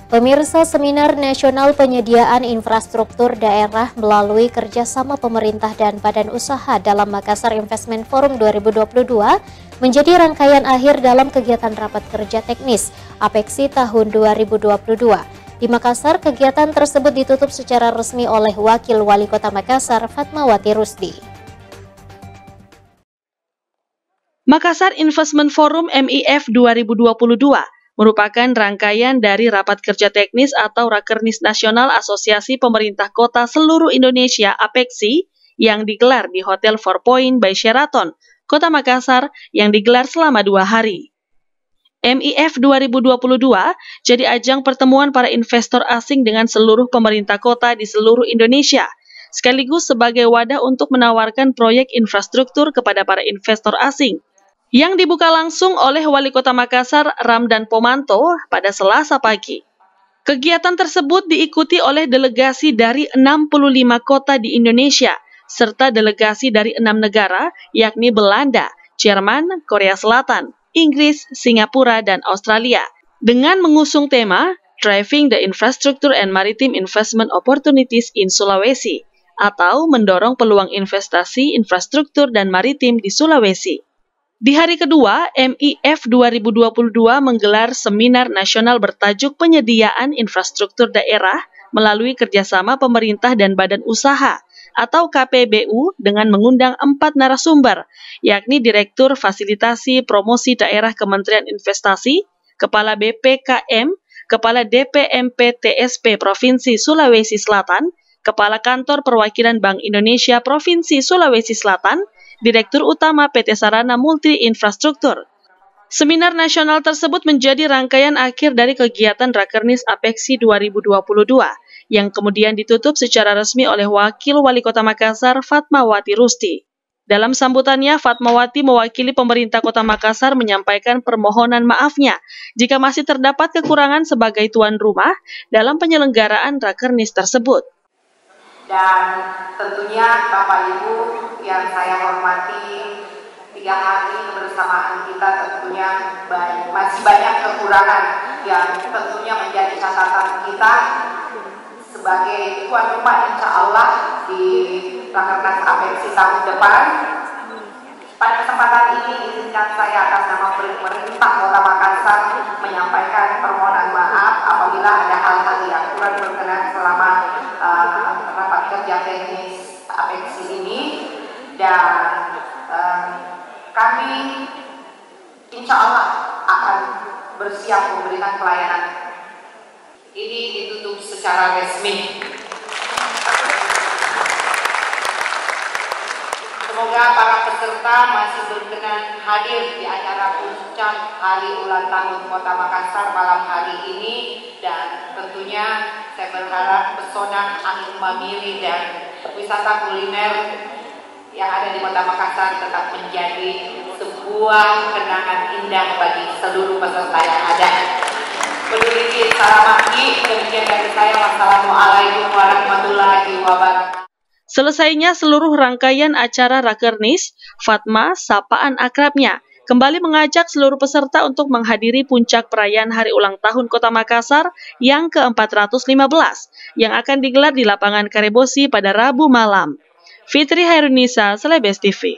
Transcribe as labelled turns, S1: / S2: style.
S1: Pemirsa, Seminar Nasional Penyediaan Infrastruktur Daerah melalui kerjasama pemerintah dan badan usaha dalam Makassar Investment Forum 2022 menjadi rangkaian akhir dalam kegiatan rapat kerja teknis APEKSI tahun 2022. Di Makassar, kegiatan tersebut ditutup secara resmi oleh Wakil Wali Kota Makassar, Fatmawati Rusdi.
S2: Makassar Investment Forum MIF 2022 merupakan rangkaian dari Rapat Kerja Teknis atau Rakernis Nasional Asosiasi Pemerintah Kota Seluruh Indonesia APEKSI yang digelar di Hotel 4 Point by Sheraton, Kota Makassar yang digelar selama 2 hari. MIF 2022 jadi ajang pertemuan para investor asing dengan seluruh pemerintah kota di seluruh Indonesia, sekaligus sebagai wadah untuk menawarkan proyek infrastruktur kepada para investor asing, yang dibuka langsung oleh Wali Kota Makassar, Ramdan Pomanto, pada Selasa pagi. Kegiatan tersebut diikuti oleh delegasi dari 65 kota di Indonesia, serta delegasi dari 6 negara, yakni Belanda, Jerman, Korea Selatan, Inggris, Singapura, dan Australia, dengan mengusung tema Driving the Infrastructure and Maritime Investment Opportunities in Sulawesi, atau mendorong peluang investasi infrastruktur dan maritim di Sulawesi. Di hari kedua, MIF 2022 menggelar seminar nasional bertajuk Penyediaan Infrastruktur Daerah melalui kerjasama pemerintah dan badan usaha atau KPBU dengan mengundang 4 narasumber, yakni Direktur Fasilitasi Promosi Daerah Kementerian Investasi, Kepala BPKM, Kepala DPMP TSP Provinsi Sulawesi Selatan, Kepala Kantor Perwakilan Bank Indonesia Provinsi Sulawesi Selatan, Direktur Utama PT Sarana Multi Infrastruktur. Seminar nasional tersebut menjadi rangkaian akhir dari kegiatan Rakernis APEKSI 2022, yang kemudian ditutup secara resmi oleh Wakil Wali Kota Makassar, Fatmawati Rusdi. Dalam sambutannya, Fatmawati mewakili pemerintah Kota Makassar menyampaikan permohonan maafnya jika masih terdapat kekurangan sebagai tuan rumah dalam penyelenggaraan Rakernis tersebut.
S3: Dan tentunya Bapak Ibu yang saya hormati, 3 hari kebersamaan kita tentunya masih banyak kekurangan yang tentunya menjadi catatan kita sebagai tuan rumah insya Allah di Rakernas APEKSI tahun depan. Pada kesempatan ini izinkan saya atas nama pemerintah Kota Makassar menyampaikan permohonan maaf apabila ada hal-hal yang kurang berkenan selama rapat kerja teknis APEKSI ini, dan kami insya Allah akan bersiap memberikan pelayanan. Ini ditutup secara resmi. Semoga para peserta masih berkenan hadir di acara puncak Hari Ulang Tahun Kota Makassar malam hari ini, dan tentunya saya berharap pesona angin mamiri dan wisata kuliner yang ada di Kota Makassar tetap menjadi sebuah kenangan indah bagi seluruh peserta yang ada. Berdiri salam maki, demikian dari saya. Wassalamualaikum warahmatullahi wabarakatuh.
S2: Selesainya seluruh rangkaian acara Rakernis, Fatma, sapaan akrabnya, kembali mengajak seluruh peserta untuk menghadiri puncak perayaan Hari Ulang Tahun Kota Makassar yang ke-415 yang akan digelar di lapangan Karebosi pada Rabu malam. Fitri Hairunisa, Celebes TV.